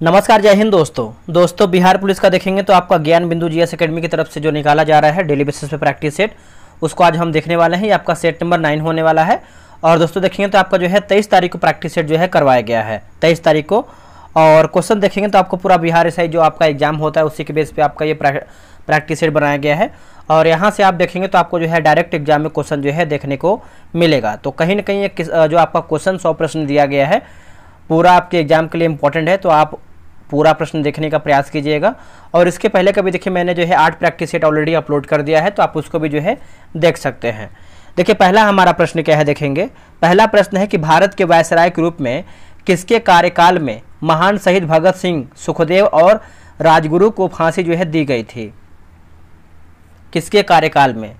नमस्कार, जय हिंद दोस्तों बिहार पुलिस का देखेंगे तो आपका ज्ञान बिंदु जीएस एकेडमी की तरफ से जो निकाला जा रहा है डेली बेसिस पे प्रैक्टिस सेट, उसको आज हम देखने वाले हैं। ये आपका सेट नंबर 9 होने वाला है। और दोस्तों देखेंगे तो आपका जो है 23 तारीख को प्रैक्टिस सेट जो है करवाया गया है, 23 तारीख को। और क्वेश्चन देखेंगे तो आपको पूरा बिहार एसआई जो आपका एग्जाम होता है उसी के बेस पे आपका ये प्रैक्टिस सेट बनाया गया है। और यहाँ से आप देखेंगे तो आपको जो है डायरेक्ट एग्जाम में क्वेश्चन जो है देखने को मिलेगा। तो कहीं ना कहीं जो आपका क्वेश्चन 100 प्रश्न दिया गया है पूरा आपके एग्जाम के लिए इंपॉर्टेंट है, तो आप पूरा प्रश्न देखने का प्रयास कीजिएगा। और इसके पहले कभी देखिए मैंने जो है 8 प्रैक्टिस सेट ऑलरेडी अपलोड कर दिया है, तो आप उसको भी जो है देख सकते हैं। देखिए पहला हमारा प्रश्न क्या है, देखेंगे। पहला प्रश्न है कि भारत के वायसराय के रूप में किसके कार्यकाल में महान शहीद भगत सिंह, सुखदेव और राजगुरु को फांसी जो है दी गई थी? किसके कार्यकाल में?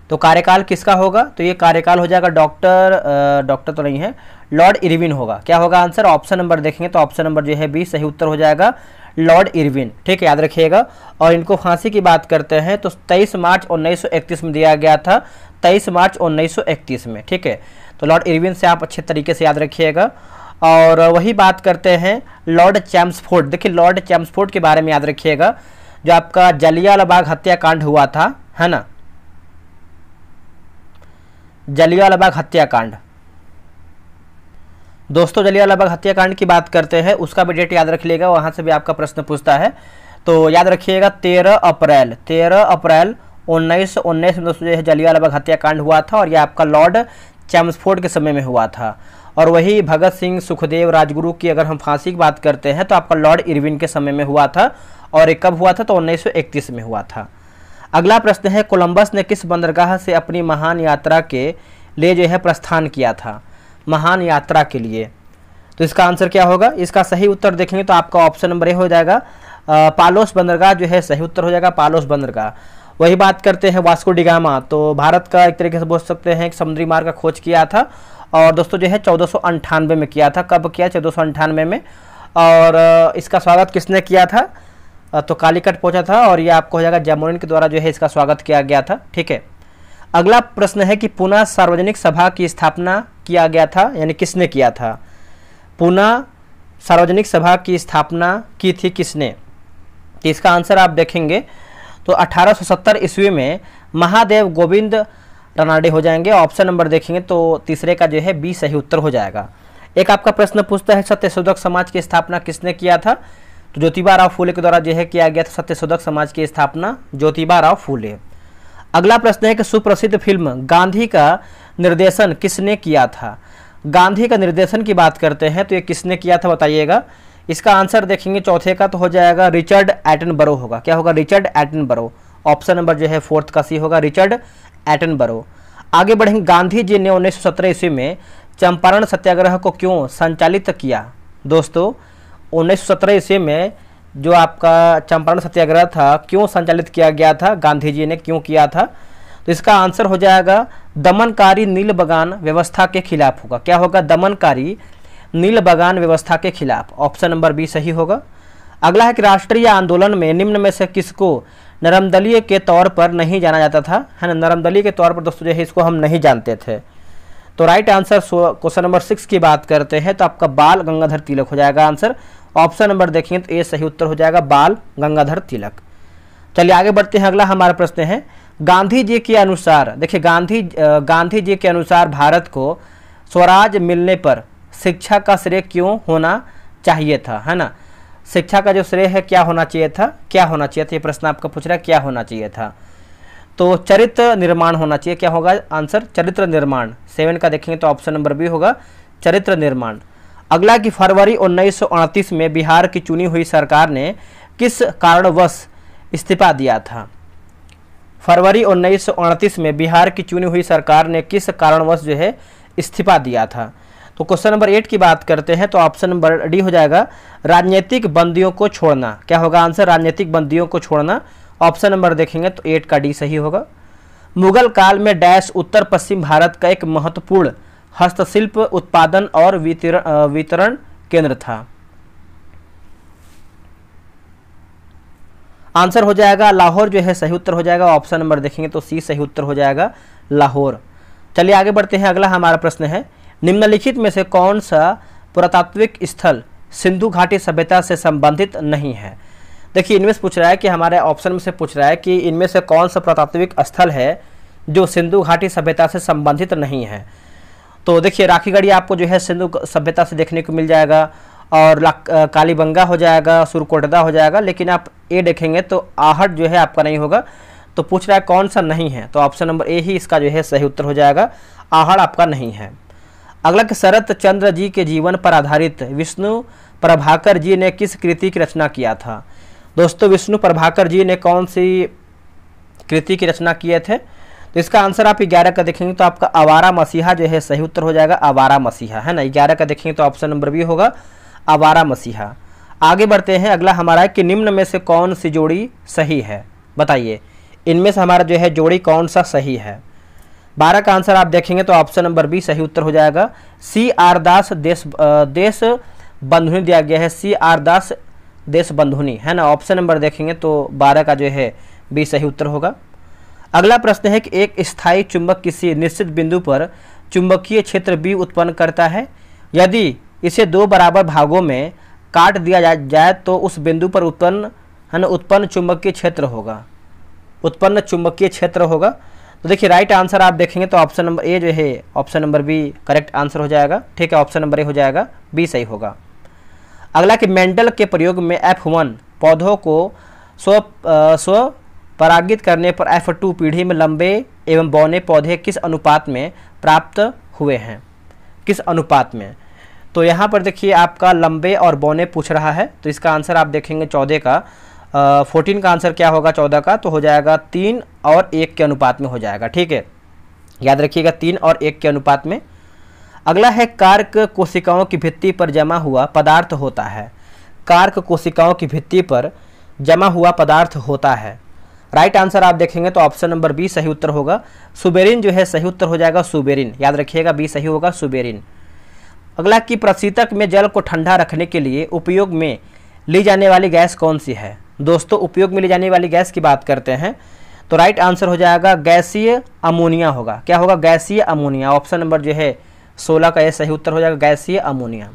तो कार्यकाल किसका होगा? तो ये कार्यकाल हो जाएगा डॉक्टर तो नहीं है, लॉर्ड इरविन होगा। क्या होगा आंसर? ऑप्शन नंबर देखेंगे तो ऑप्शन नंबर जो है बी सही उत्तर हो जाएगा, लॉर्ड इरविन। ठीक है, याद रखिएगा। और इनको फांसी की बात करते हैं तो 23 मार्च 1931 में दिया गया था, 23 मार्च 1931 में। ठीक है, तो लॉर्ड इरविन से आप अच्छे तरीके से याद रखिएगा। और वही बात करते हैं लॉर्ड चैम्सफोर्ड। देखिए लॉर्ड चैम्सफोर्ड के बारे में याद रखिएगा, जो आपका जलियांवाला बाग हत्याकांड हुआ था, है ना, जलियांवाला बाग हत्याकांड। दोस्तों जलियांवाला बाग हत्याकांड की बात करते हैं, उसका भी डेट याद रख लीजिएगा, वहां से भी आपका प्रश्न पूछता है। तो याद रखिएगा 13 अप्रैल 1919 में दोस्तों जो है जलियांवाला बाग हत्याकांड हुआ था। और यह आपका लॉर्ड चैम्सफोर्ड के समय में हुआ था। और वही भगत सिंह, सुखदेव, राजगुरु की अगर हम फांसी की बात करते हैं तो आपका लॉर्ड इरविन के समय में हुआ था। और ये कब हुआ था? तो 1931 में हुआ था। अगला प्रश्न है कोलंबस ने किस बंदरगाह से अपनी महान यात्रा के लिए जो है प्रस्थान किया था? महान यात्रा के लिए, तो इसका आंसर क्या होगा? इसका सही उत्तर देखेंगे तो आपका ऑप्शन नंबर ए हो जाएगा, पालोस बंदरगाह जो है सही उत्तर हो जाएगा, पालोस बंदरगाह। वही बात करते हैं वास्को डी गामा, तो भारत का एक तरीके से बोल सकते हैं कि समुद्री मार्ग का खोज किया था। और दोस्तों जो है 1498 में किया था। कब किया? 1498 में। और इसका स्वागत किसने किया था? तो कालीकट पहुंचा था। और ये आपको हो जाएगा जैमोरिन के द्वारा जो है इसका स्वागत किया गया था। ठीक है, अगला प्रश्न है कि पुनः सार्वजनिक सभा की स्थापना किया गया था, यानी किसने किया था? पुनः सार्वजनिक सभा की स्थापना की थी किसने? तो इसका आंसर आप देखेंगे तो 1870 ईस्वी में महादेव गोविंद रानडे हो जाएंगे। ऑप्शन नंबर देखेंगे तो तीसरे का जो है बी सही उत्तर हो जाएगा। एक आपका प्रश्न पूछता है सत्यशोधक समाज की स्थापना किसने किया था? तो ज्योतिबा राव फूले के द्वारा जो है किया गया था सत्यशोधक समाज की स्थापना, ज्योतिबा राव फूले। अगला प्रश्न है कि सुप्रसिद्ध फिल्म गांधी का निर्देशन किसने किया था? गांधी का निर्देशन की बात करते हैं तो ये किसने किया था बताइएगा। इसका आंसर देखेंगे चौथे का तो हो जाएगा रिचर्ड एटनबरो होगा। क्या होगा? Richard Attenborough. ऑप्शन नंबर जो है फोर्थ का सी होगा, रिचर्ड एटनबरो। आगे बढ़ेंगे, गांधी जी ने 1917 ईस्वी में चंपारण सत्याग्रह को क्यों संचालित किया? दोस्तों 1917 ईस्वी में जो आपका चंपारण सत्याग्रह था क्यों संचालित किया गया था? गांधी जी ने क्यों किया था? तो इसका आंसर हो जाएगा दमनकारी नील बगान व्यवस्था के खिलाफ होगा। क्या होगा? दमनकारी नील बगान व्यवस्था के खिलाफ। ऑप्शन नंबर बी सही होगा। अगला है कि राष्ट्रीय आंदोलन में निम्न में से किसको नरमदलीय के तौर पर नहीं जाना जाता था? है ना, नरमदलीय के तौर पर दोस्तों जो है इसको हम नहीं जानते थे। तो राइट आंसर क्वेश्चन नंबर 6 की बात करते हैं तो आपका बाल गंगाधर तिलक हो जाएगा आंसर। ऑप्शन नंबर देखेंगे तो ए सही उत्तर हो जाएगा, बाल गंगाधर तिलक। चलिए आगे बढ़ते हैं। अगला हमारा प्रश्न है गांधी जी के अनुसार, देखिए गांधी जी के अनुसार भारत को स्वराज मिलने पर शिक्षा का श्रेय क्यों होना चाहिए था? है ना, शिक्षा का जो श्रेय है क्या होना चाहिए था? क्या होना चाहिए था? ये प्रश्न आपका पूछ रहा है क्या होना चाहिए था। तो चरित्र निर्माण होना चाहिए। क्या होगा आंसर? चरित्र निर्माण। 7 का देखेंगे तो ऑप्शन नंबर बी होगा, चरित्र निर्माण। अगला कि फरवरी 1929 में बिहार की चुनी हुई सरकार ने किस कारणवश इस्तीफा दिया था? फरवरी 1929 में बिहार की चुनी हुई सरकार ने किस कारणवश जो है इस्तीफा दिया था? तो क्वेश्चन नंबर 8 की बात करते हैं तो ऑप्शन नंबर डी हो जाएगा, राजनीतिक बंदियों को छोड़ना। क्या होगा आंसर? राजनीतिक बंदियों को छोड़ना। ऑप्शन नंबर देखेंगे तो 8 का डी सही होगा। मुगल काल में डैश उत्तर पश्चिम भारत का एक महत्वपूर्ण हस्तशिल्प उत्पादन और वितरण केंद्र था। आंसर हो जाएगा लाहौर जो है सही उत्तर हो जाएगा। ऑप्शन नंबर देखेंगे तो सी सही उत्तर हो जाएगा, लाहौर। चलिए आगे बढ़ते हैं। अगला हमारा प्रश्न है निम्नलिखित में से कौन सा पुरातात्विक स्थल सिंधु घाटी सभ्यता से संबंधित नहीं है। देखिए इनमें से पूछ रहा है कि हमारे ऑप्शन में से पूछ रहा है कि इनमें से कौन सा पुरातात्विक स्थल है जो सिंधु घाटी सभ्यता से संबंधित नहीं है। तो देखिए राखीगढ़ी आपको जो है सिंधु सभ्यता से देखने को मिल जाएगा, और कालीबंगा हो जाएगा, सुरकोटदा हो जाएगा, लेकिन आप ए देखेंगे तो आहट जो है आपका नहीं होगा। तो पूछ रहा है कौन सा नहीं है, तो ऑप्शन नंबर ए ही इसका जो है सही उत्तर हो जाएगा, आहड़ आपका नहीं है। अगला कि शरत चंद्र जी के जीवन पर आधारित विष्णु प्रभाकर जी ने किस कृति की रचना किया था। दोस्तों विष्णु प्रभाकर जी ने कौन सी कृति की रचना किए थे, तो इसका आंसर आप 11 का देखेंगे तो आपका आवारा मसीहा जो है सही उत्तर हो जाएगा, आवारा मसीहा है ना। 11 का देखेंगे तो ऑप्शन नंबर बी होगा, आवारा मसीहा। आगे बढ़ते हैं, अगला हमारा है कि निम्न में से कौन सी जोड़ी सही है, बताइए इनमें से हमारा जो है जोड़ी कौन सा सही है। 12 का आंसर आप देखेंगे तो ऑप्शन नंबर बी सही उत्तर हो जाएगा, सी आर दास देश बंधुनी दिया गया है, सी आर दास देश बंधुनी है ना। ऑप्शन नंबर देखेंगे तो 12 का जो है बी सही उत्तर होगा। अगला प्रश्न है कि एक स्थायी चुंबक किसी निश्चित बिंदु पर चुंबकीय क्षेत्र बी उत्पन्न करता है, यदि इसे 2 बराबर भागों में काट दिया जाए तो उस बिंदु पर उत्पन्न चुंबकीय क्षेत्र होगा, उत्पन्न चुंबकीय क्षेत्र होगा। तो देखिए राइट आंसर आप देखेंगे तो ऑप्शन नंबर ए जो है, option number B correct answer हो जाएगा, ठीक है, ऑप्शन नंबर ए हो जाएगा, बी सही होगा। अगला कि मेंडल के प्रयोग में F1 पौधों को स्व परागित करने पर F2 पीढ़ी में लंबे एवं बौने पौधे किस अनुपात में प्राप्त हुए हैं, किस अनुपात में। तो यहाँ पर देखिए आपका लंबे और बौने पूछ रहा है, तो इसका आंसर आप देखेंगे 14 का 14 का आंसर क्या होगा 14 का, तो हो जाएगा 3 और 1 के अनुपात में हो जाएगा, ठीक है, याद रखिएगा 3 और 1 के अनुपात में। अगला है कार्क कोशिकाओं की भित्ति पर जमा हुआ पदार्थ होता है, कार्क कोशिकाओं की भित्ति पर जमा हुआ पदार्थ होता है। राइट आंसर आप देखेंगे तो ऑप्शन नंबर बी सही उत्तर होगा, सुबेरिन जो है सही उत्तर हो जाएगा, सुबेरिन, याद रखिएगा बी सही होगा, सुबेरिन। अगला कि प्रशीतक में जल को ठंडा रखने के लिए उपयोग में ली जाने वाली गैस कौन सी है। दोस्तों उपयोग में ली जाने वाली गैस की बात करते हैं तो राइट आंसर हो जाएगा गैसीय अमोनिया होगा, क्या होगा, गैसीय अमोनिया। ऑप्शन नंबर जो है 16 का ये सही उत्तर हो जाएगा, गैसीय अमोनिया।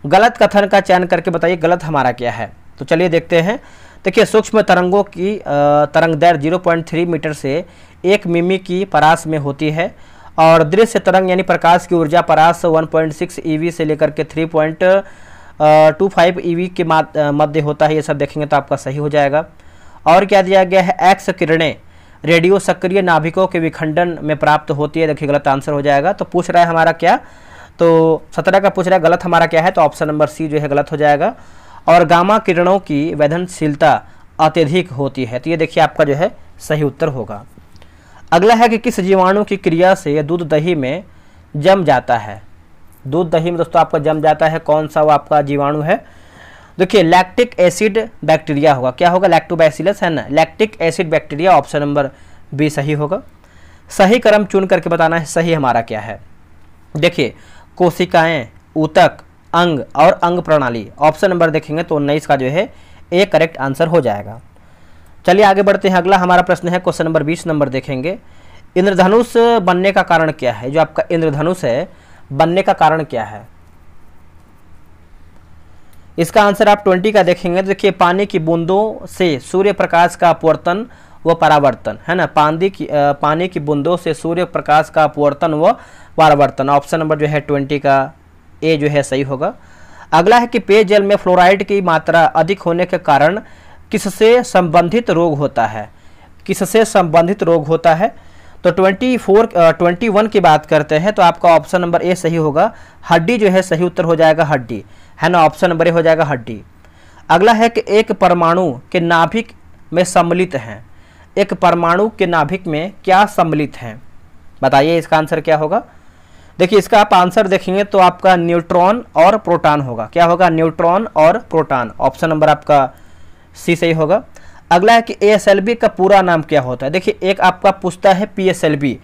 गलत कथन का चयन करके बताइए गलत हमारा क्या है, तो चलिए देखते हैं। देखिए सूक्ष्म तरंगों की तरंग दैर्घ्य 0.3 मीटर से 1 मिमी की परास में होती है, और दृश्य तरंग यानी प्रकाश की ऊर्जा परास 1.6 EV से लेकर के 3.25 EV के मध्य होता है, ये सब देखेंगे तो आपका सही हो जाएगा। और क्या दिया गया है, एक्स किरणें रेडियो सक्रिय नाभिकों के विखंडन में प्राप्त होती है, देखिए गलत आंसर हो जाएगा। तो पूछ रहा है हमारा क्या, तो 17 का पूछ रहा है गलत हमारा क्या है, तो ऑप्शन नंबर सी जो है गलत हो जाएगा। और गामा किरणों की वेधनशीलता अत्यधिक होती है, तो ये देखिए आपका जो है सही उत्तर होगा। अगला है कि किस जीवाणु की क्रिया से दूध दही में जम जाता है, दूध दही में दोस्तों आपका जम जाता है, कौन सा वो आपका जीवाणु है। देखिए लैक्टिक एसिड बैक्टीरिया होगा, क्या होगा, लैक्टोबैसिलस है ना, lactic acid bacteria, option number B सही होगा। सही क्रम चुन करके बताना है सही हमारा क्या है। देखिए कोशिकाएं, ऊतक, अंग और अंग प्रणाली, ऑप्शन नंबर देखेंगे तो 19 का जो है ए करेक्ट आंसर हो जाएगा। चलिए आगे बढ़ते हैं, अगला हमारा प्रश्न है क्वेश्चन नंबर 20 नंबर देखेंगे। इंद्रधनुष बनने का कारण क्या है, जो आपका इंद्रधनुष है बनने का कारण क्या है। इसका आंसर आप 20 का देखेंगे तो देखिए पानी की बूंदों से सूर्य प्रकाश का अपवर्तन व परावर्तन है ना, पानी की बूंदों से सूर्य प्रकाश का अपवर्तन व परावर्तन, ऑप्शन नंबर जो है 20 का ए जो है सही होगा। अगला है कि पेयजल में फ्लोराइड की मात्रा अधिक होने के कारण किससे संबंधित रोग होता है, किससे संबंधित रोग होता है। तो 21 की बात करते हैं तो आपका ऑप्शन नंबर ए सही होगा, हड्डी जो है सही उत्तर हो जाएगा, हड्डी है ना, ऑप्शन नंबर ए हो जाएगा हड्डी। अगला है कि एक परमाणु के नाभिक में सम्मिलित हैं, एक परमाणु के नाभिक में क्या सम्मिलित हैं, बताइए इसका आंसर क्या होगा। देखिए इसका आप आंसर देखेंगे तो आपका न्यूट्रॉन और प्रोटॉन होगा, क्या होगा, न्यूट्रॉन और प्रोटॉन, ऑप्शन नंबर आपका सी सही होगा। अगला है कि ASLB का पूरा नाम क्या होता है। देखिए एक आपका पूछता है PSLB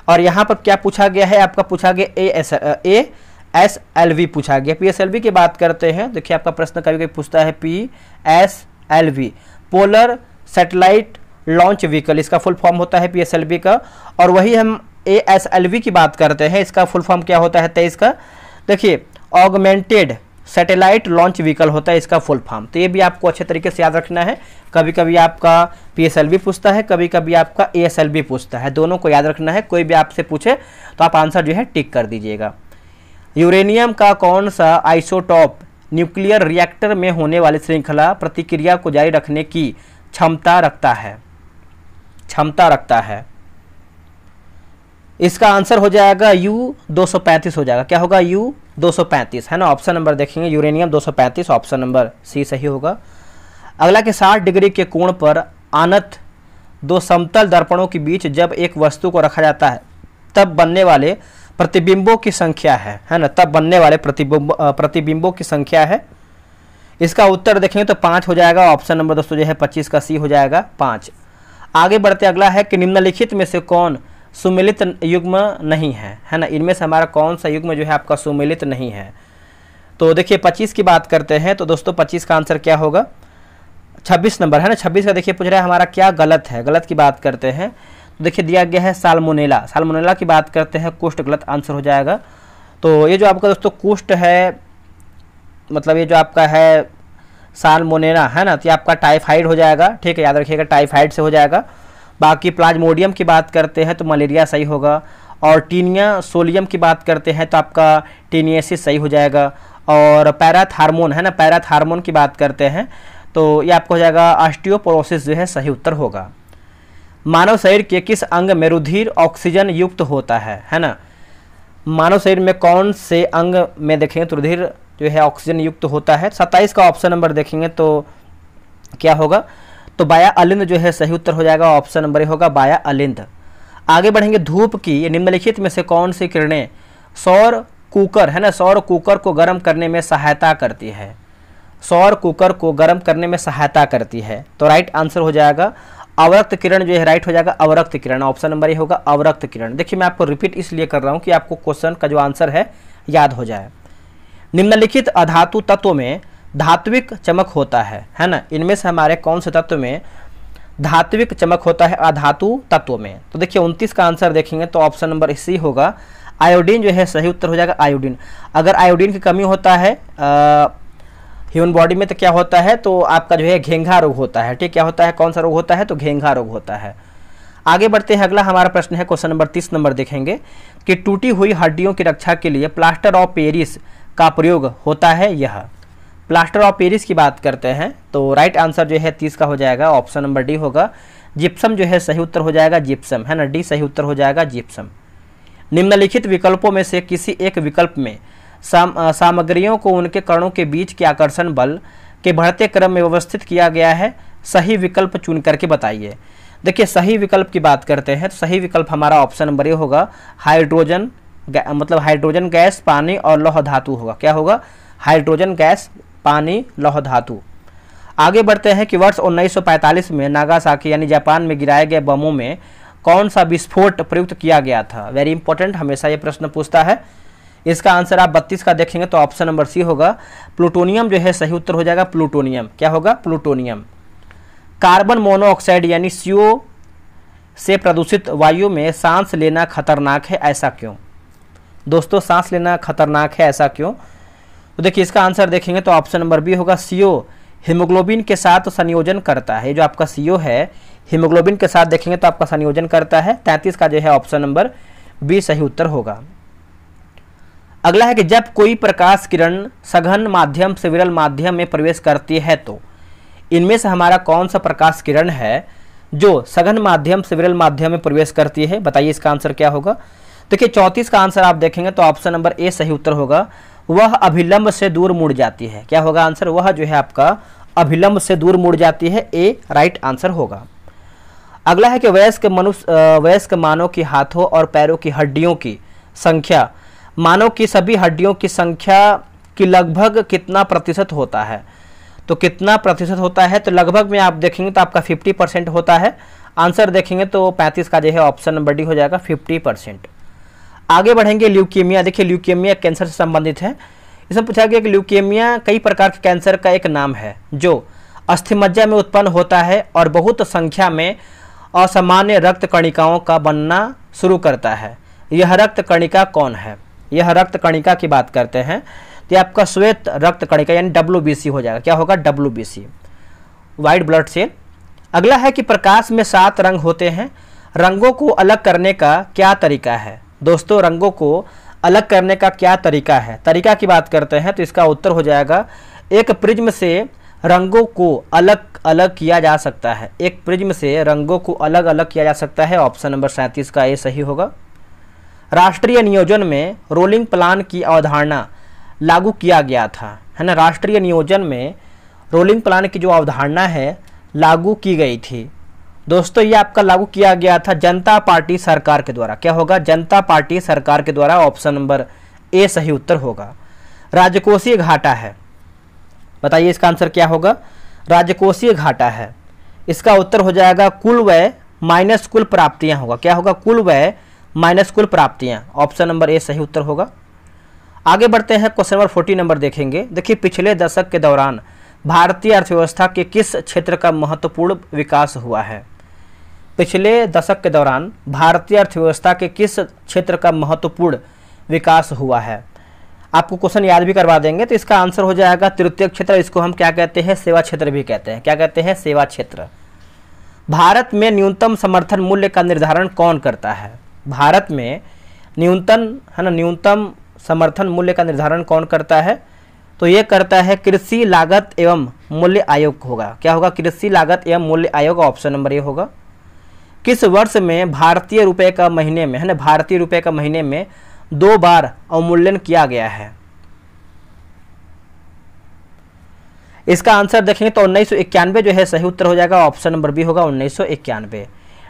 और यहाँ पर क्या पूछा गया है, आपका पूछा गया ASLV पूछा गया। PSLV की बात करते हैं, देखिए आपका प्रश्न कभी कभी पूछता है PSLV polar satellite launch vehicle, इसका फुल फॉर्म होता है PSLV का। और वही हम ASLV की बात करते हैं, इसका फुल फॉर्म क्या होता है 23 का। देखिए ऑगमेंटेड सैटेलाइट लॉन्च व्हीकल होता है, इसका फुल फॉर्म। तो ये भी आपको अच्छे तरीके से याद रखना है। कभी कभी आपका PSLV पूछता है, कभी कभी आपका ASLV पूछता है, दोनों को याद रखना है। कोई भी आपसे पूछे तो आप आंसर जो है टिक कर दीजिएगा। यूरेनियम का कौन सा आइसोटॉप न्यूक्लियर रिएक्टर में होने वाली श्रृंखला प्रतिक्रिया को जारी रखने की क्षमता रखता है? इसका आंसर हो जाएगा U-235 हो जाएगा। क्या होगा? U-235 है ना। ऑप्शन नंबर देखेंगे यूरेनियम 235, ऑप्शन नंबर सी सही होगा। अगला के 60 डिग्री के कोण पर आनत दो समतल दर्पणों के बीच जब एक वस्तु को रखा जाता है तब बनने वाले प्रतिबिंबों की संख्या है ना। तब बनने वाले प्रतिबिंबों की संख्या है। इसका उत्तर देखेंगे तो 5 हो जाएगा। ऑप्शन नंबर दोस्तों जो है 25 का सी हो जाएगा 5। आगे बढ़ते अगला है कि निम्नलिखित में से कौन सुमेलित युग्म नहीं है ना। इनमें से हमारा कौन सा युग्म जो है आपका सुमेलित नहीं है? तो देखिए 25 की बात करते हैं तो दोस्तों 25 का आंसर क्या होगा? 26 नंबर है ना। 26 का देखिए पूछ रहा है हमारा क्या गलत है। गलत की बात करते हैं तो देखिए दिया गया है साल्मोनेला। साल्मोनेला की बात करते हैं, कुष्ठ गलत आंसर हो जाएगा। तो ये जो आपका दोस्तों कुष्ठ है, मतलब ये जो आपका है साल्मोनेला है ना, तो ये आपका टाइफाइड हो जाएगा। ठीक है, याद रखिएगा टाइफाइड से हो जाएगा। बाकी प्लाज्मोडियम की बात करते हैं तो मलेरिया सही होगा। और टीनिया सोलियम की बात करते हैं तो आपका टीनियसिस सही हो जाएगा। और पैराथार्मोन है ना, पैराथार्मोन की बात करते हैं तो ये आपको हो जाएगा ऑस्टियोपोरोसिस जो है सही उत्तर होगा। मानव शरीर के किस अंग में रुधिर ऑक्सीजन युक्त होता है ना। मानव शरीर में कौन से अंग में देखेंगे तो रुधिर जो है ऑक्सीजन युक्त होता है? 27 का ऑप्शन नंबर देखेंगे तो क्या होगा? तो बाया अलिंद जो है सही उत्तर हो जाएगा। ऑप्शन नंबर ए होगा बाया अलिंद। आगे बढ़ेंगे, धूप की निम्नलिखित में से कौन सी किरणें सौर कुकर है ना, सौर कुकर को गर्म करने में सहायता करती है? सौर कुकर को गर्म करने में सहायता करती है तो राइट आंसर हो जाएगा अवरक्त किरण जो है राइट हो जाएगा अवरक्त किरण। ऑप्शन नंबर ए होगा अवरक्त किरण। देखिए मैं आपको रिपीट इसलिए कर रहा हूँ कि आपको क्वेश्चन का जो आंसर है याद हो जाए। निम्नलिखित अधातु तत्वों में धात्विक चमक होता है ना। इनमें से हमारे कौन से तत्व में धात्विक चमक होता है अधातु तत्वों में? तो देखिए 29 का आंसर देखेंगे तो ऑप्शन नंबर सी होगा आयोडीन जो है सही उत्तर हो जाएगा आयोडीन। अगर आयोडीन की कमी होता है ह्यूमन बॉडी में तो क्या होता है? तो आपका जो है घेंघा रोग होता है। ठीक, क्या होता है? कौन सा रोग होता है? तो घेंघा रोग होता है। आगे बढ़ते हैं, अगला हमारा प्रश्न है क्वेश्चन नंबर 30 नंबर देखेंगे कि टूटी हुई हड्डियों की रक्षा के लिए प्लास्टर ऑफ पेरिस का प्रयोग होता है। यह प्लास्टर ऑफ पेरिस की बात करते हैं तो राइट आंसर जो है 30 का हो जाएगा। ऑप्शन नंबर डी होगा जिप्सम जो है सही उत्तर हो जाएगा जिप्सम है ना। डी सही उत्तर हो जाएगा जिप्सम। निम्नलिखित विकल्पों में से किसी एक विकल्प में सामग्रियों को उनके कणों के बीच के आकर्षण बल के बढ़ते क्रम में व्यवस्थित किया गया है। सही विकल्प चुन करके बताइए। देखिए सही विकल्प की बात करते हैं तो सही विकल्प हमारा ऑप्शन नंबर ए होगा हाइड्रोजन, मतलब हाइड्रोजन गैस, पानी और लौह धातु होगा। क्या होगा? हाइड्रोजन गैस, पानी, लौह धातु। आगे बढ़ते हैं कि वर्ष 1945 में नागासाकी यानी जापान में गिराए गए बमों में कौन सा विस्फोट प्रयुक्त किया गया था? वेरी इंपॉर्टेंट, हमेशा ये प्रश्न पूछता है। इसका आंसर आप 32 का देखेंगे तो ऑप्शन नंबर सी होगा प्लूटोनियम जो है सही उत्तर हो जाएगा प्लूटोनियम। क्या होगा? प्लूटोनियम। कार्बन मोनोऑक्साइड यानी CO से प्रदूषित वायु में सांस लेना खतरनाक है, ऐसा क्यों? दोस्तों सांस लेना खतरनाक है ऐसा क्यों? तो देखिए इसका आंसर देखेंगे तो ऑप्शन नंबर बी होगा CO हीमोग्लोबिन के साथ संयोजन करता है। जो आपका CO है हीमोग्लोबिन के साथ देखेंगे तो आपका संयोजन करता है। 33 का जो है ऑप्शन नंबर बी सही उत्तर होगा। अगला है कि जब कोई प्रकाश किरण सघन माध्यम से विरल माध्यम में प्रवेश करती है तो इनमें से हमारा कौन सा प्रकाश किरण है जो सघन माध्यम से विरल माध्यम में प्रवेश करती है? बताइए इसका आंसर क्या होगा? देखिए 34 का आंसर आप देखेंगे तो ऑप्शन नंबर ए सही उत्तर होगा वह अभिलंब से दूर मुड़ जाती है। क्या होगा आंसर? वह जो है आपका अभिलंब से दूर मुड़ जाती है। ए राइट आंसर होगा। अगला है कि वयस्क मानव की हाथों और पैरों की हड्डियों की संख्या मानव की सभी हड्डियों की संख्या की लगभग कितना प्रतिशत होता है? तो कितना प्रतिशत होता है? तो लगभग में आप देखेंगे तो आपका 50% होता है। आंसर देखेंगे तो 35 का जो है ऑप्शन नंबर डी हो जाएगा 50%। आगे बढ़ेंगे ल्यूकेमिया। देखिए ल्यूकेमिया कैंसर से संबंधित है। इसमें पूछा गया कि ल्यूकेमिया कई प्रकार के कैंसर का एक नाम है जो अस्थिमज्जा में उत्पन्न होता है और बहुत संख्या में असामान्य रक्त कणिकाओं का बनना शुरू करता है। यह रक्त कणिका कौन है? यह रक्त कणिका की बात करते हैं तो तो आपका श्वेत रक्त कणिका यानी WBC हो जाएगा। क्या होगा? WBC, white blood cell. अगला है कि प्रकाश में 7 रंग होते हैं, रंगों को अलग करने का क्या तरीका है? दोस्तों, रंगों को अलग करने का क्या तरीका है? तरीका की बात करते हैं तो इसका उत्तर हो जाएगा एक प्रिज्म से रंगों को अलग अलग किया जा सकता है। एक प्रिज्म से रंगों को अलग अलग किया जा सकता है। ऑप्शन नंबर 37 का ये सही होगा। राष्ट्रीय नियोजन में रोलिंग प्लान की अवधारणा लागू किया गया था, है ना। राष्ट्रीय नियोजन में रोलिंग प्लान की जो अवधारणा है लागू की गई थी। दोस्तों, ये आपका लागू किया गया था जनता पार्टी सरकार के द्वारा। क्या होगा? जनता पार्टी सरकार के द्वारा। ऑप्शन नंबर ए सही उत्तर होगा। राजकोषीय घाटा है, बताइए इसका आंसर क्या होगा? राजकोषीय घाटा है। इसका उत्तर हो जाएगा कुल व्यय माइनस कुल प्राप्तियां होगा। क्या होगा? कुल व्यय माइनस कुल प्राप्तियां। ऑप्शन नंबर ए सही उत्तर होगा। आगे बढ़ते हैं, क्वेश्चन नंबर 40 नंबर देखेंगे। देखिए, पिछले दशक के दौरान भारतीय अर्थव्यवस्था के किस क्षेत्र का महत्वपूर्ण विकास हुआ है? पिछले दशक के दौरान भारतीय अर्थव्यवस्था के किस क्षेत्र का महत्वपूर्ण विकास हुआ है? आपको क्वेश्चन याद भी करवा देंगे। तो इसका आंसर हो जाएगा तृतीय क्षेत्र। इसको हम क्या कहते हैं? सेवा क्षेत्र भी कहते हैं। क्या कहते हैं? सेवा क्षेत्र। भारत में न्यूनतम समर्थन मूल्य का निर्धारण कौन करता है? भारत में न्यूनतम समर्थन मूल्य का निर्धारण कौन करता है? तो ये करता है कृषि लागत एवं मूल्य आयोग होगा। क्या होगा? कृषि लागत एवं मूल्य आयोग। ऑप्शन नंबर ए होगा। किस वर्ष में भारतीय रुपए का महीने में, है ना, भारतीय रुपए का महीने में 2 बार अवमूल्यन किया गया है? इसका आंसर देखेंगे तो 1991 जो है सही उत्तर हो जाएगा। ऑप्शन नंबर बी होगा 1991।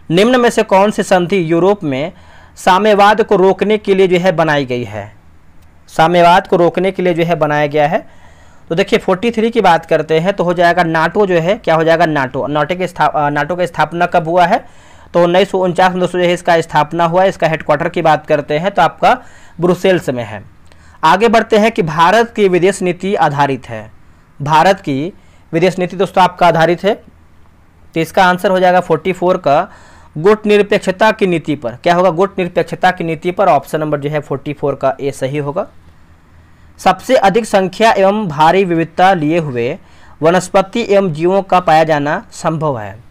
निम्न में से कौन सी संधि यूरोप में साम्यवाद को रोकने के लिए जो है बनाई गई है? साम्यवाद को रोकने के लिए जो है बनाया गया है। तो देखिए 43 की बात करते हैं तो हो जाएगा नाटो जो है। क्या हो जाएगा? नाटो। नाटो की स्थापना कब हुआ है? तो 1949 में जो है इसका स्थापना हुआ है। इसका हेडक्वार्टर की बात करते हैं तो आपका ब्रुसेल्स में है। आगे बढ़ते हैं कि भारत की विदेश नीति आधारित है। भारत की विदेश नीति दोस्तों आपका आधारित है। तो इसका आंसर हो जाएगा 44 का गुट निरपेक्षता की नीति पर। क्या होगा? गुट निरपेक्षता की नीति पर। ऑप्शन नंबर जो है 44 का ए सही होगा। सबसे अधिक संख्या एवं भारी विविधता लिए हुए वनस्पति एवं जीवों का पाया जाना संभव है।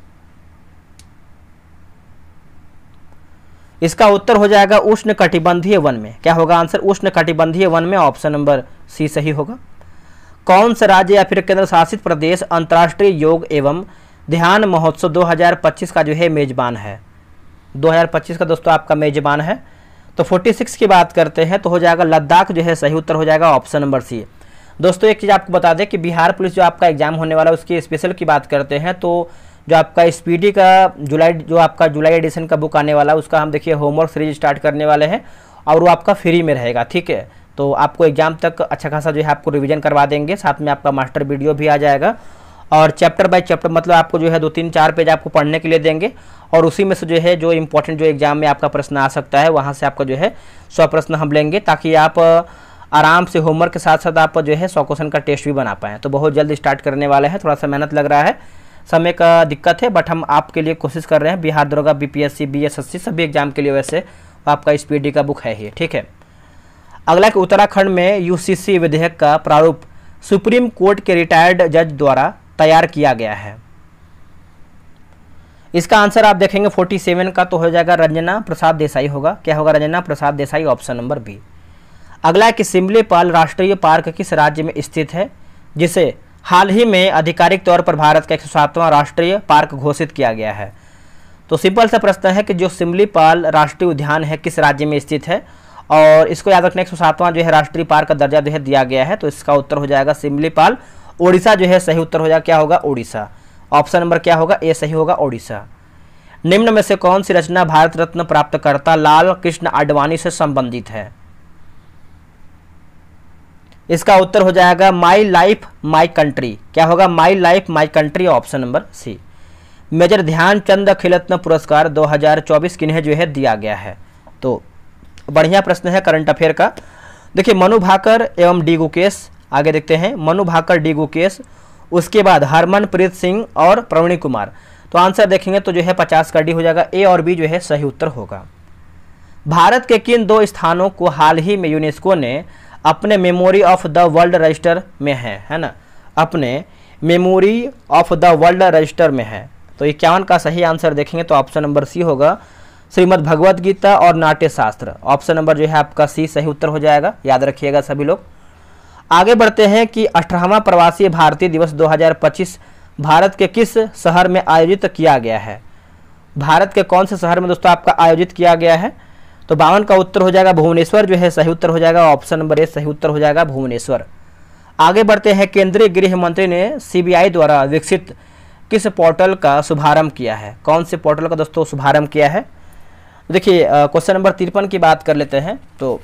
इसका उत्तर हो जाएगा उष्णकटिबंधीय वन में। क्या होगा आंसर? उष्णकटिबंधीय वन में। ऑप्शन नंबर सी सही होगा। कौन सा राज्य या फिर केंद्र शासित प्रदेश अंतर्राष्ट्रीय योग एवं ध्यान महोत्सव 2025 का जो है मेजबान है? 2025 का दोस्तों आपका मेजबान है। तो 46 की बात करते हैं तो हो जाएगा लद्दाख जो है सही उत्तर हो जाएगा। Option number C. दोस्तों एक चीज़ आपको बता दें कि बिहार पुलिस जो आपका एग्जाम होने वाला है उसकी स्पेशल की बात करते हैं तो जो आपका स्पीडी का जुलाई एडिशन का बुक आने वाला है उसका हम देखिए होमवर्क सीरीज स्टार्ट करने वाले हैं और वो आपका फ्री में रहेगा। ठीक है, तो आपको एग्जाम तक अच्छा खासा जो है आपको रिवीजन करवा देंगे। साथ में आपका मास्टर वीडियो भी आ जाएगा और चैप्टर बाय चैप्टर मतलब आपको जो है 2-3-4 पेज आपको पढ़ने के लिए देंगे और उसी में से जो है जो इंपॉर्टेंट जो एग्जाम में आपका प्रश्न आ सकता है वहाँ से आपका जो है 100 प्रश्न हम लेंगे ताकि आप आराम से होमवर्क के साथ साथ आप जो है 100 क्वेश्चन का टेस्ट भी बना पाएँ। तो बहुत जल्द स्टार्ट करने वाले हैं। थोड़ा सा मेहनत लग रहा है, समय का दिक्कत है, बट हम आपके लिए कोशिश कर रहे हैं। बिहार दरोगा, BPSC, BSSC सभी एग्जाम के लिए वैसे आपका स्पीडी का बुक है ही। ठीक है, अगला कि उत्तराखंड में UCC विधेयक का प्रारूप सुप्रीम कोर्ट के रिटायर्ड जज द्वारा तैयार किया गया है। इसका आंसर आप देखेंगे 47 का तो हो जाएगा रंजना प्रसाद देसाई होगा। क्या होगा? Ranjana Prasad Desai. Option number B. अगला कि सिमलीपाल राष्ट्रीय पार्क किस राज्य में स्थित है जिसे हाल ही में आधिकारिक तौर पर भारत का 107वां राष्ट्रीय पार्क घोषित किया गया है? तो सिंपल सा प्रश्न है कि जो सिमलीपाल राष्ट्रीय उद्यान है किस राज्य में स्थित है और इसको याद रखना 107वां जो है राष्ट्रीय पार्क का दर्जा जो है दिया गया है। तो इसका उत्तर हो जाएगा सिमलीपाल। ओडिशा जो है सही उत्तर हो जाएगा। क्या होगा? ओडिशा। ऑप्शन नंबर क्या होगा? ए सही होगा, ओडिशा। निम्न में से कौन सी रचना भारत रत्न प्राप्तकर्ता लाल कृष्ण आडवाणी से संबंधित है? इसका उत्तर हो जाएगा माई लाइफ माई कंट्री। क्या होगा? My life my country. Option number C. Major Dhyanchand Khel Ratna पुरस्कार 2024 किन्हें जो है दिया गया है? तो बढ़िया प्रश्न है करंट अफेयर का। देखिए मनु भाकर एवं डी गुकेश, आगे देखते हैं मनु भाकर, डी गुकेश, उसके बाद हरमनप्रीत सिंह और प्रवीण कुमार। तो आंसर देखेंगे तो जो है 50 का डी हो जाएगा। ए और बी जो है सही उत्तर होगा। भारत के किन 2 स्थानों को हाल ही में यूनेस्को ने अपने memory of the world register में है ना, अपने memory of the world register में है। तो 51 का सही आंसर देखेंगे तो ऑप्शन नंबर सी होगा, श्रीमद् भगवत गीता और नाट्य शास्त्र। ऑप्शन नंबर जो है आपका सी सही उत्तर हो जाएगा, याद रखिएगा सभी लोग। आगे बढ़ते हैं कि 18वां प्रवासी भारतीय दिवस 2025 भारत के किस शहर में आयोजित किया गया है? भारत के कौन से शहर में दोस्तों आपका आयोजित किया गया है? तो 52 का उत्तर हो जाएगा भुवनेश्वर जो है सही उत्तर हो जाएगा, ऑप्शन नंबर ए सही उत्तर हो जाएगा भुवनेश्वर। आगे बढ़ते हैं, केंद्रीय गृह मंत्री ने सीबीआई द्वारा विकसित किस पोर्टल का शुभारंभ किया है? कौन से पोर्टल का दोस्तों शुभारंभ किया है? देखिए क्वेश्चन नंबर 53 की बात कर लेते हैं, तो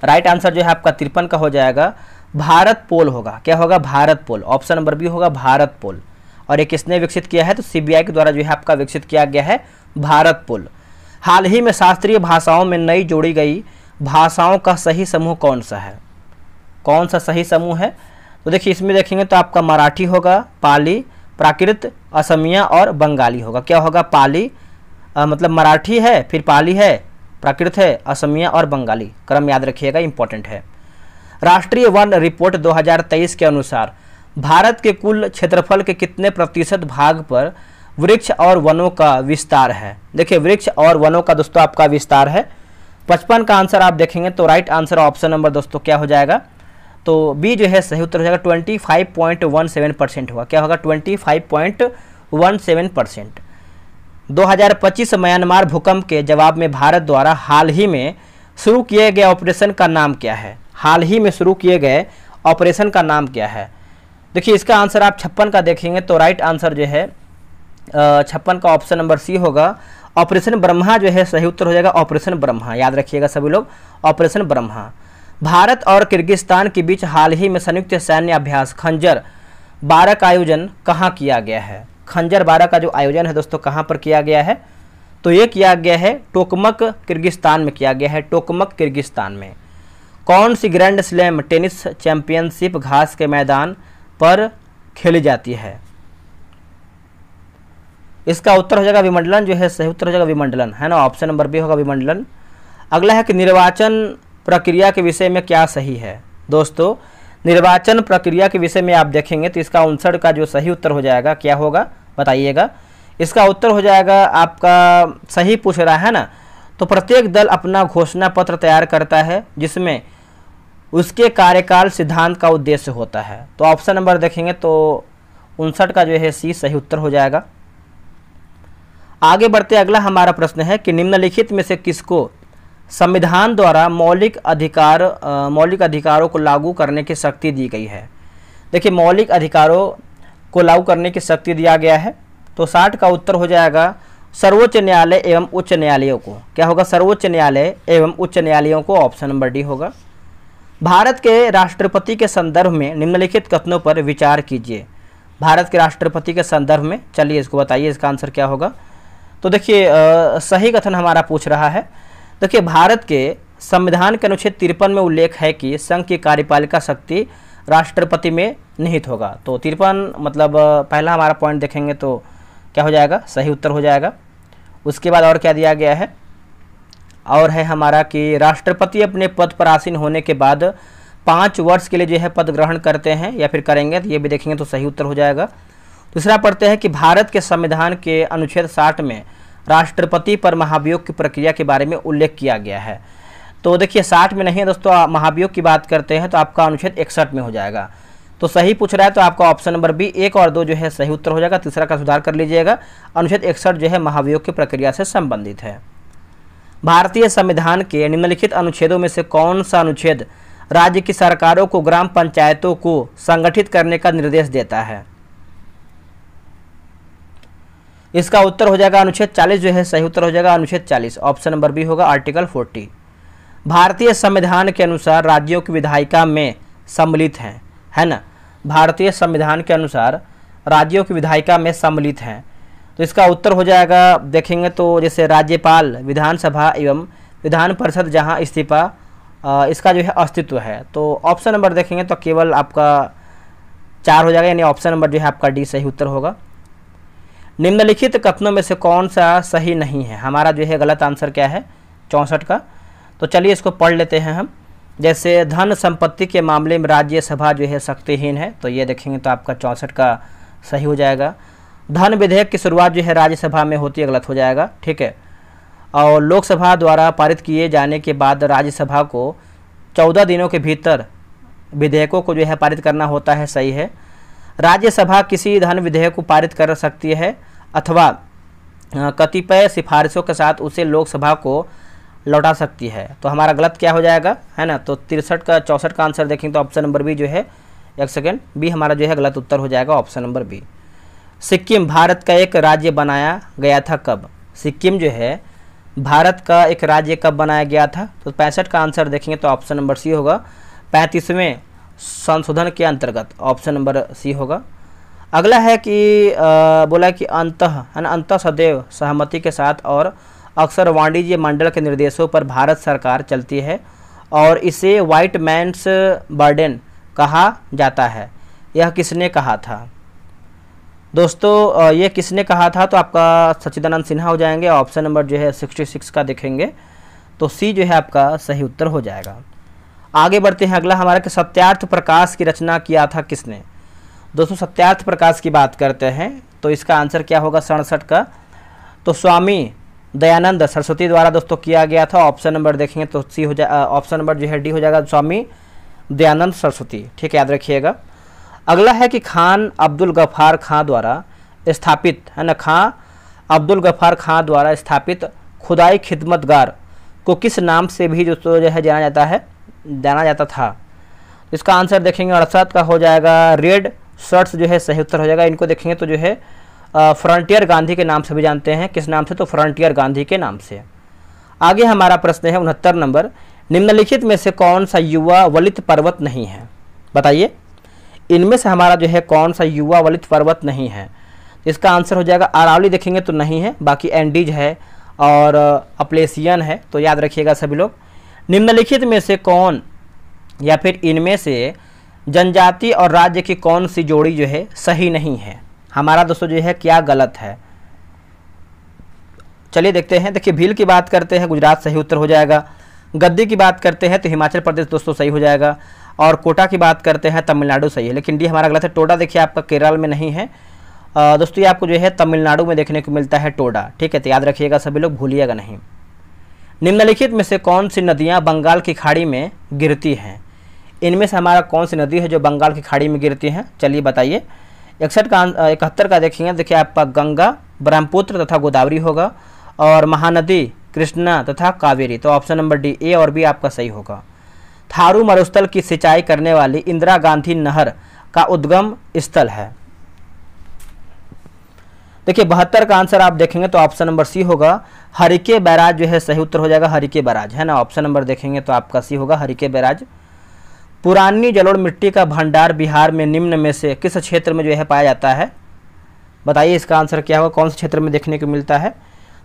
राइट आंसर जो है आपका 53 का हो जाएगा भारत पोल होगा। क्या होगा? भारत पोल। ऑप्शन नंबर बी होगा भारत पोल। और ये किसने विकसित किया है? तो सीबीआई के द्वारा जो है आपका विकसित किया गया है भारत पोल। हाल ही में शास्त्रीय भाषाओं में नई जोड़ी गई भाषाओं का सही समूह कौन सा है? कौन सा सही समूह है? तो देखिए इसमें देखेंगे तो आपका मराठी होगा, पाली, प्राकृत, असमिया और बंगाली होगा। क्या होगा? पाली मतलब मराठी है, फिर पाली है, प्राकृत है, असमिया और बंगाली। क्रम याद रखिएगा, इंपॉर्टेंट है। राष्ट्रीय वन रिपोर्ट 2023 के अनुसार भारत के कुल क्षेत्रफल के कितने प्रतिशत भाग पर वृक्ष और वनों का विस्तार है? देखिए वृक्ष और वनों का दोस्तों आपका विस्तार है। 55 का आंसर आप देखेंगे तो राइट आंसर ऑप्शन नंबर दोस्तों क्या हो जाएगा? तो बी जो है सही उत्तर हो जाएगा 25.17% होगा। क्या होगा? 25.17%। 2025 म्यांमार भूकंप के जवाब में भारत द्वारा हाल ही में शुरू किए गए ऑपरेशन का नाम क्या है? हाल ही में शुरू किए गए ऑपरेशन का नाम क्या है? देखिए इसका आंसर आप 56 का देखेंगे तो राइट आंसर जो है 56 का ऑप्शन नंबर सी होगा, ऑपरेशन ब्रह्मा जो है सही उत्तर हो जाएगा, ऑपरेशन ब्रह्मा। याद रखिएगा सभी लोग, ऑपरेशन ब्रह्मा। भारत और किर्गिस्तान के बीच हाल ही में संयुक्त सैन्य अभ्यास खंजर 12 का आयोजन कहाँ किया गया है? खंजर 12 का जो आयोजन है दोस्तों कहाँ पर किया गया है? तो ये किया गया है टोकमक किर्गिस्तान में किया गया है, टोकमक किर्गिस्तान में। कौन सी ग्रैंड स्लैम टेनिस चैंपियनशिप घास के मैदान पर खेली जाती है? इसका उत्तर हो जाएगा विमंडलन जो है सही उत्तर हो जाएगा विमंडलन, है ना, ऑप्शन नंबर बी होगा विमंडलन। अगला है कि निर्वाचन प्रक्रिया के विषय में क्या सही है? दोस्तों निर्वाचन प्रक्रिया के विषय में आप देखेंगे तो इसका 59 का जो सही उत्तर हो जाएगा क्या होगा बताइएगा? इसका उत्तर हो जाएगा आपका, सही पूछ रहा है ना, तो प्रत्येक दल अपना घोषणा पत्र तैयार करता है जिसमें उसके कार्यकाल सिद्धांत का उद्देश्य होता है। तो ऑप्शन नंबर देखेंगे तो 59 का जो है सी सही उत्तर हो जाएगा। आगे बढ़ते अगला हमारा प्रश्न है कि निम्नलिखित में से किसको संविधान द्वारा मौलिक अधिकारों को लागू करने की शक्ति दी गई है? देखिए मौलिक अधिकारों को लागू करने की शक्ति दिया गया है, तो 60 का उत्तर हो जाएगा सर्वोच्च न्यायालय एवं उच्च न्यायालयों को। क्या होगा? सर्वोच्च न्यायालय एवं उच्च न्यायालयों को, ऑप्शन नंबर डी होगा। भारत के राष्ट्रपति के संदर्भ में निम्नलिखित कथनों पर विचार कीजिए। भारत के राष्ट्रपति के संदर्भ में, चलिए इसको बताइए इसका आंसर क्या होगा? तो देखिए सही कथन हमारा पूछ रहा है। देखिए भारत के संविधान के अनुच्छेद 53 में उल्लेख है कि संघ की कार्यपालिका शक्ति राष्ट्रपति में निहित होगा। तो 53 मतलब पहला हमारा पॉइंट देखेंगे तो क्या हो जाएगा? सही उत्तर हो जाएगा। उसके बाद और क्या दिया गया है? और है हमारा कि राष्ट्रपति अपने पद पर आसीन होने के बाद 5 वर्ष के लिए जो है पद ग्रहण करते हैं या फिर करेंगे, तो ये भी देखेंगे तो सही उत्तर हो जाएगा। दूसरा पढ़ते हैं कि भारत के संविधान के अनुच्छेद 60 में राष्ट्रपति पर महाभियोग की प्रक्रिया के बारे में उल्लेख किया गया है। तो देखिए 60 में नहीं है दोस्तों, महाभियोग की बात करते हैं तो आपका अनुच्छेद 61 में हो जाएगा। तो सही पूछ रहा है तो आपका ऑप्शन नंबर बी 1 और 2 जो है सही उत्तर हो जाएगा। तीसरा का सुधार कर लीजिएगा, अनुच्छेद 61 जो है महाभियोग की प्रक्रिया से संबंधित है। भारतीय संविधान के निम्नलिखित अनुच्छेदों में से कौन सा अनुच्छेद राज्य की सरकारों को ग्राम पंचायतों को संगठित करने का निर्देश देता है? इसका उत्तर हो जाएगा अनुच्छेद 40 जो है सही उत्तर हो जाएगा अनुच्छेद 40, ऑप्शन नंबर बी होगा आर्टिकल 40। भारतीय संविधान के अनुसार राज्यों की विधायिका में सम्मिलित हैं, है ना, भारतीय संविधान के अनुसार राज्यों की विधायिका में सम्मिलित हैं। तो इसका उत्तर हो जाएगा देखेंगे तो जैसे राज्यपाल, विधानसभा एवं विधान परिषद जहां इस्तीफा इसका जो है अस्तित्व है। तो ऑप्शन नंबर देखेंगे तो केवल आपका 4 हो जाएगा, यानी ऑप्शन नंबर जो है आपका डी सही उत्तर होगा। निम्नलिखित कथनों में से कौन सा सही नहीं है? हमारा जो है गलत आंसर क्या है 64 का। तो चलिए इसको पढ़ लेते हैं हम। जैसे धन संपत्ति के मामले में राज्यसभा जो है शक्तिहीन है, तो ये देखेंगे तो आपका 64 का सही हो जाएगा। धन विधेयक की शुरुआत जो है राज्यसभा में होती है, गलत हो जाएगा, ठीक है। और लोकसभा द्वारा पारित किए जाने के बाद राज्यसभा को 14 दिनों के भीतर विधेयकों को जो है पारित करना होता है, सही है। राज्यसभा किसी धन विधेयक को पारित कर सकती है अथवा कतिपय सिफारिशों के साथ उसे लोकसभा को लौटा सकती है, तो हमारा गलत क्या हो जाएगा, है ना। तो 63 का 64 का आंसर देखेंगे तो ऑप्शन नंबर बी जो है, एक सेकेंड, बी हमारा जो है गलत उत्तर हो जाएगा, option number B. Sikkim Bharat का एक राज्य बनाया गया था कब? सिक्किम जो है भारत का एक राज्य कब बनाया गया था? तो 65 का आंसर देखेंगे तो ऑप्शन नंबर सी होगा, 35वें संशोधन के अंतर्गत, ऑप्शन नंबर सी होगा। अगला है कि बोला कि अंतः सदैव सहमति के साथ और अक्सर वाणिज्य मंडल के निर्देशों पर भारत सरकार चलती है और इसे व्हाइट मैन्स बर्डन कहा जाता है, यह किसने कहा था? दोस्तों ये किसने कहा था? तो आपका सच्चिदानंद सिन्हा हो जाएंगे, ऑप्शन नंबर जो है 66 का देखेंगे तो सी जो है आपका सही उत्तर हो जाएगा। आगे बढ़ते हैं, अगला हमारा कि सत्यार्थ प्रकाश की रचना किया था किसने? दोस्तों सत्यार्थ प्रकाश की बात करते हैं तो इसका आंसर क्या होगा 67 का, तो स्वामी दयानंद सरस्वती द्वारा दोस्तों किया गया था, ऑप्शन नंबर देखेंगे तो सी हो जाए, ऑप्शन नंबर जो है डी हो जाएगा, स्वामी दयानंद सरस्वती, ठीक है, याद रखिएगा। अगला है कि खान अब्दुल गफ्फार खां द्वारा स्थापित, है ना, खां अब्दुल गफ्फार खां द्वारा स्थापित खुदाई खिदमतगार को किस नाम से भी जो है जाना जाता था? इसका आंसर देखेंगे 68 का हो जाएगा, रेड शर्ट्स जो है सही उत्तर हो जाएगा। इनको देखेंगे तो जो है फ्रंटियर गांधी के नाम से भी जानते हैं, किस नाम से? तो फ्रंटियर गांधी के नाम से। आगे हमारा प्रश्न है 69 नंबर, निम्नलिखित में से कौन सा युवा वलित पर्वत नहीं है? बताइए इनमें से हमारा जो है कौन सा युवा वलित पर्वत नहीं है? इसका आंसर हो जाएगा अरावली देखेंगे तो नहीं है, बाकी एंडीज है और अपलेसियन है, तो याद रखिएगा सभी लोग। निम्नलिखित में से कौन या फिर इनमें से जनजाति और राज्य की कौन सी जोड़ी जो है सही नहीं है? हमारा दोस्तों जो है क्या गलत है? चलिए देखते हैं। देखिए भील की बात करते हैं, गुजरात सही उत्तर हो जाएगा। गद्दी की बात करते हैं तो हिमाचल प्रदेश दोस्तों सही हो जाएगा। और कोटा की बात करते हैं तमिलनाडु सही है, लेकिन डी हमारा गलत है। टोडा देखिए आपका केरल में नहीं है दोस्तों, ये आपको जो है तमिलनाडु में देखने को मिलता है टोडा, ठीक है, तो याद रखिएगा सभी लोग, भूलिएगा नहीं। निम्नलिखित में से कौन सी नदियाँ बंगाल की खाड़ी में गिरती हैं? इनमें से हमारा कौन सी नदी है जो बंगाल की खाड़ी में गिरती हैं? चलिए बताइए। 71 का देखेंगे, देखिए आपका गंगा, ब्रह्मपुत्र तथा गोदावरी होगा और महानदी कृष्णा तथा कावेरी, तो ऑप्शन नंबर डी ए और बी आपका सही होगा। थारू मरुस्थल की सिंचाई करने वाली इंदिरा गांधी नहर का उद्गम स्थल है। देखिए 72 का आंसर आप देखेंगे तो ऑप्शन नंबर सी होगा, हरिके बैराज जो है सही उत्तर हो जाएगा, हरिके बैराज, है ना, ऑप्शन नंबर देखेंगे तो आपका सी होगा, हरिके बैराज। पुरानी जलोढ़ मिट्टी का भंडार बिहार में निम्न में से किस क्षेत्र में जो है पाया जाता है? बताइए इसका आंसर क्या होगा, कौन से क्षेत्र में देखने को मिलता है?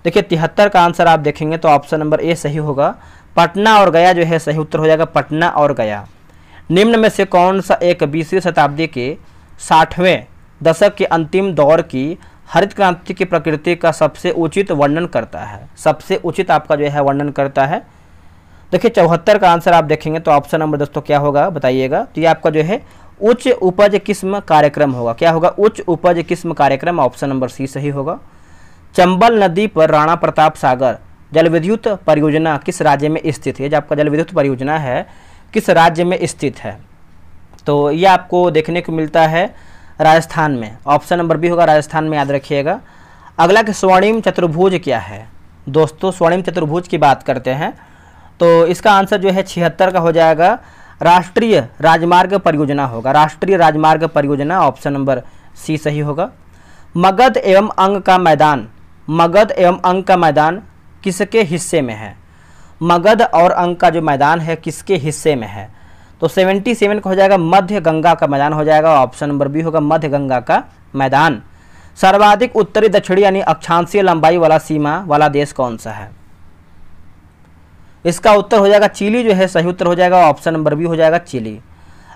देखिए 73 का आंसर आप देखेंगे तो ऑप्शन नंबर ए सही होगा, पटना और गया जो है सही उत्तर हो जाएगा, पटना और गया। निम्न में से कौन सा एक 20वीं शताब्दी के 60वें दशक के अंतिम दौर की हरित क्रांति की प्रकृति का सबसे उचित वर्णन करता है? सबसे उचित आपका जो है वर्णन करता है। देखिए 74 का आंसर आप देखेंगे तो ऑप्शन नंबर दोस्तों क्या होगा बताइएगा, तो ये आपका जो है उच्च उपज किस्म कार्यक्रम होगा। क्या होगा? उच्च उपज किस्म कार्यक्रम, ऑप्शन नंबर सी सही होगा। चंबल नदी पर राणा प्रताप सागर जल विद्युत परियोजना किस राज्य में स्थित है? जो आपका जल विद्युत परियोजना है किस राज्य में स्थित है? तो ये आपको देखने को मिलता है राजस्थान में, ऑप्शन नंबर बी होगा, राजस्थान में, याद रखिएगा। अगला कि स्वर्णिम चतुर्भुज क्या है? दोस्तों स्वर्णिम चतुर्भुज की बात करते हैं तो इसका आंसर जो है 76 का हो जाएगा, राष्ट्रीय राजमार्ग परियोजना होगा, राष्ट्रीय राजमार्ग परियोजना, ऑप्शन नंबर सी सही होगा। मगध एवं अंग का मैदान, मगध एवं अंग का मैदान किसके हिस्से में है? मगध और अंग का जो मैदान है किसके हिस्से में है? तो 77 का हो जाएगा, मध्य गंगा का मैदान हो जाएगा, ऑप्शन नंबर बी होगा, मध्य गंगा का मैदान। सर्वाधिक उत्तरी दक्षिणी यानी अक्षांशीय लंबाई वाला सीमा वाला देश कौन सा है? इसका उत्तर हो जाएगा चिली जो है सही उत्तर हो जाएगा, ऑप्शन नंबर बी हो जाएगा चिली।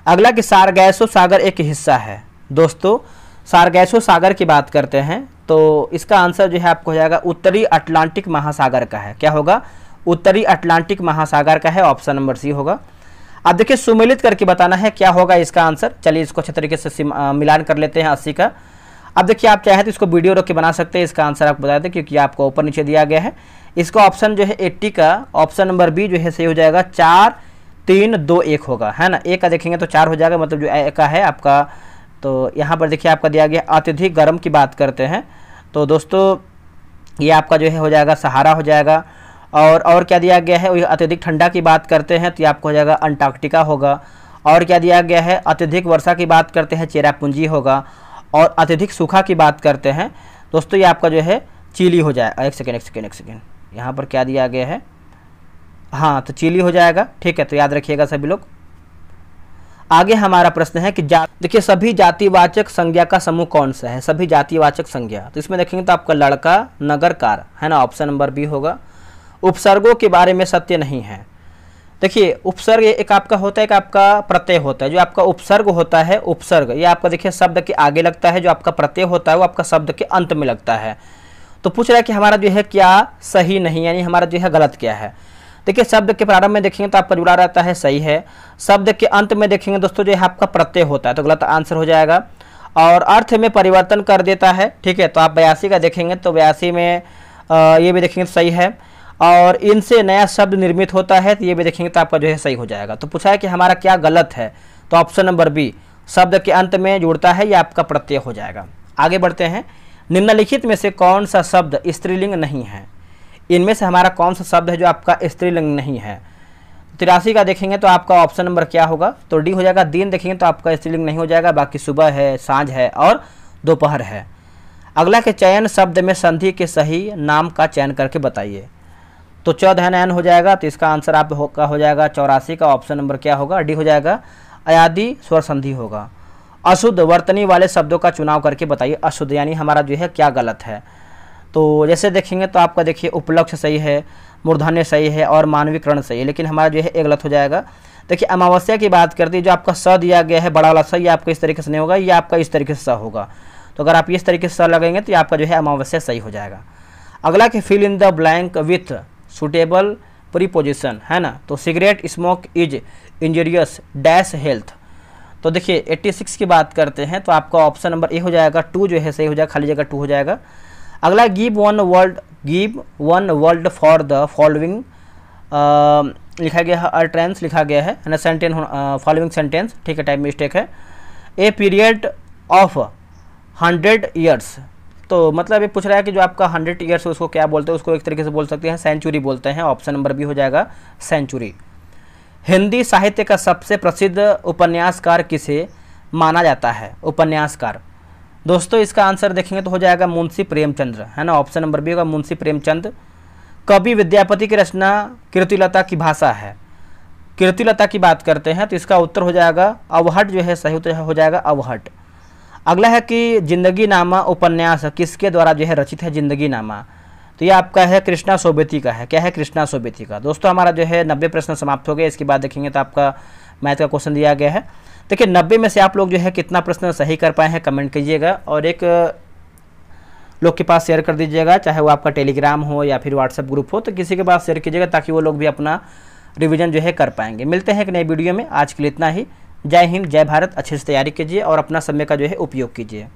अगला कि सारगैसो सागर एक हिस्सा है। दोस्तों सारगैसो सागर की बात करते हैं तो इसका आंसर जो है आपको हो जाएगा उत्तरी अटलांटिक महासागर का है। क्या होगा? उत्तरी अटलांटिक महासागर का है, ऑप्शन नंबर सी होगा। अब देखिए सुमेलित करके बताना है क्या होगा इसका आंसर। चलिए इसको अच्छे तरीके से मिलान कर लेते हैं 80 का। अब देखिए आप चाहे तो इसको वीडियो रोक के बना सकते हैं, इसका आंसर आपको बता दें क्योंकि आपको ऊपर नीचे दिया गया है। इसका ऑप्शन जो है 80 का ऑप्शन नंबर बी जो है सही हो जाएगा, 4 3 2 1 होगा, है ना। ए का देखेंगे तो 4 हो जाएगा, मतलब जो ए का है आपका। तो यहाँ पर देखिए आपका दिया गया अत्यधिक गर्म की बात करते हैं तो दोस्तों ये आपका जो है हो जाएगा सहारा हो जाएगा। और क्या दिया गया है, अत्यधिक ठंडा की बात करते हैं तो ये आपको हो जाएगा अंटार्कटिका होगा। और क्या दिया गया है, अत्यधिक वर्षा की बात करते हैं चेरापूंजी होगा। और अत्यधिक सूखा की बात करते हैं दोस्तों ये आपका जो है चिली हो जाएगा। एक सेकेंड यहाँ पर क्या दिया गया है, हाँ तो चिली हो जाएगा, ठीक है। तो याद रखिएगा सभी लोग। आगे हमारा प्रश्न है कि देखिए सभी जातिवाचक संज्ञा का समूह कौन सा है, सभी जातिवाचक संज्ञा। तो इसमें देखेंगे तो आपका लड़का नगर कार, है ना, ऑप्शन नंबर बी होगा। उपसर्गों के बारे में सत्य नहीं है। देखिए उपसर्ग एक आपका होता है, एक आपका प्रत्यय होता है। जो आपका उपसर्ग होता है, उपसर्ग ये आपका देखिए शब्द के आगे लगता है, जो आपका प्रत्यय होता है वो आपका शब्द के अंत में लगता है। तो पूछ रहा है कि हमारा जो है क्या सही नहीं, यानी हमारा जो है गलत क्या है। देखिए शब्द के प्रारंभ में देखेंगे तो आपका जुड़ा रहता है, सही है। शब्द के अंत में देखेंगे दोस्तों जो है आपका प्रत्यय होता है, तो गलत आंसर हो जाएगा। और अर्थ में परिवर्तन कर देता है, ठीक है। तो आप 82 का देखेंगे तो 82 में ये भी देखेंगे तो सही है। और इनसे नया शब्द निर्मित होता है, तो ये भी देखेंगे तो आपका जो है सही हो जाएगा। तो पूछा है कि हमारा क्या गलत है, तो ऑप्शन नंबर बी शब्द के अंत में जुड़ता है, ये आपका प्रत्यय हो जाएगा। आगे बढ़ते हैं। निम्नलिखित में से कौन सा शब्द स्त्रीलिंग नहीं है, इनमें से हमारा कौन सा शब्द है जो आपका स्त्रीलिंग नहीं है। 83 का देखेंगे तो आपका ऑप्शन नंबर क्या होगा, तो डी हो जाएगा। दिन देखेंगे तो आपका स्त्रीलिंग नहीं हो जाएगा, बाकी सुबह है, सांझ है और दोपहर है। अगला के चयन शब्द में संधि के सही नाम का चयन करके बताइए। तो 14 नयन हो जाएगा, तो इसका आंसर आपका हो जाएगा 84 का ऑप्शन नंबर क्या होगा, डी हो जाएगा। अयादि स्वर संधि होगा। अशुद्ध वर्तनी वाले शब्दों का चुनाव करके बताइए। अशुद्ध यानी हमारा जो है क्या गलत है। तो जैसे देखेंगे तो आपका देखिए उपलक्ष्य सही है, मूर्धन्य सही है और मानवीकरण सही है, लेकिन हमारा जो है एक गलत हो जाएगा। देखिए अमावस्या की बात करते हैं, जो आपका स दिया गया है बड़ा वाला स, ये आपका इस तरीके से नहीं होगा, ये आपका इस तरीके से स होगा। तो अगर आप इस तरीके से स लगेंगे तो ये आपका जो है अमावस्या सही हो जाएगा। अगला कि fill in the blank with suitable preposition, है ना। तो cigarette smoke is injurious dash health. तो देखिए 86 की बात करते हैं तो आपका ऑप्शन नंबर ए हो जाएगा, 2 जो है सही हो जाएगा, खाली जगह 2 हो जाएगा। अगला give one word for the following लिखा गया है, अल्ट्रेंस लिखा गया है ना, सेंटेंस फॉलोइंग सेंटेंस, ठीक है, टाइप मिस्टेक है। ए पीरियड ऑफ 100 ईयर्स, तो मतलब ये पूछ रहा है कि जो आपका 100 ईयर्स उसको क्या बोलते हैं, उसको एक तरीके से बोल सकते हैं सेंचुरी बोलते हैं। ऑप्शन नंबर बी हो जाएगा सेंचुरी। हिंदी साहित्य का सबसे प्रसिद्ध उपन्यासकार किसे माना जाता है, उपन्यासकार। दोस्तों इसका आंसर देखेंगे तो हो जाएगा मुंशी प्रेमचंद्र, है ना, ऑप्शन नंबर बी होगा मुंशी प्रेमचंद। कवि विद्यापति की रचना कीर्तिलता की भाषा है। कीर्तिलता की बात करते हैं तो इसका उत्तर हो जाएगा अवहट, जो है सही उत्तर हो जाएगा अवहट। अगला है कि जिंदगी नामा उपन्यास किसके द्वारा जो है रचित है, जिंदगी नामा। तो ये आपका है कृष्णा सोबती का है, क्या है, कृष्णा सोबती का। दोस्तों हमारा जो है 90 प्रश्न समाप्त हो गए। इसके बाद देखेंगे तो आपका मैथ का क्वेश्चन दिया गया है। देखिए 90 में से आप लोग जो है कितना प्रश्न सही कर पाए हैं कमेंट कीजिएगा, और एक लोग के पास शेयर कर दीजिएगा, चाहे वो आपका टेलीग्राम हो या फिर व्हाट्सएप ग्रुप हो, तो किसी के पास शेयर कीजिएगा ताकि वो लोग भी अपना रिवीजन जो है कर पाएंगे। मिलते हैं एक नई वीडियो में, आज के लिए इतना ही। जय हिंद, जय भारत। अच्छे से तैयारी कीजिए और अपना समय का जो है उपयोग कीजिए।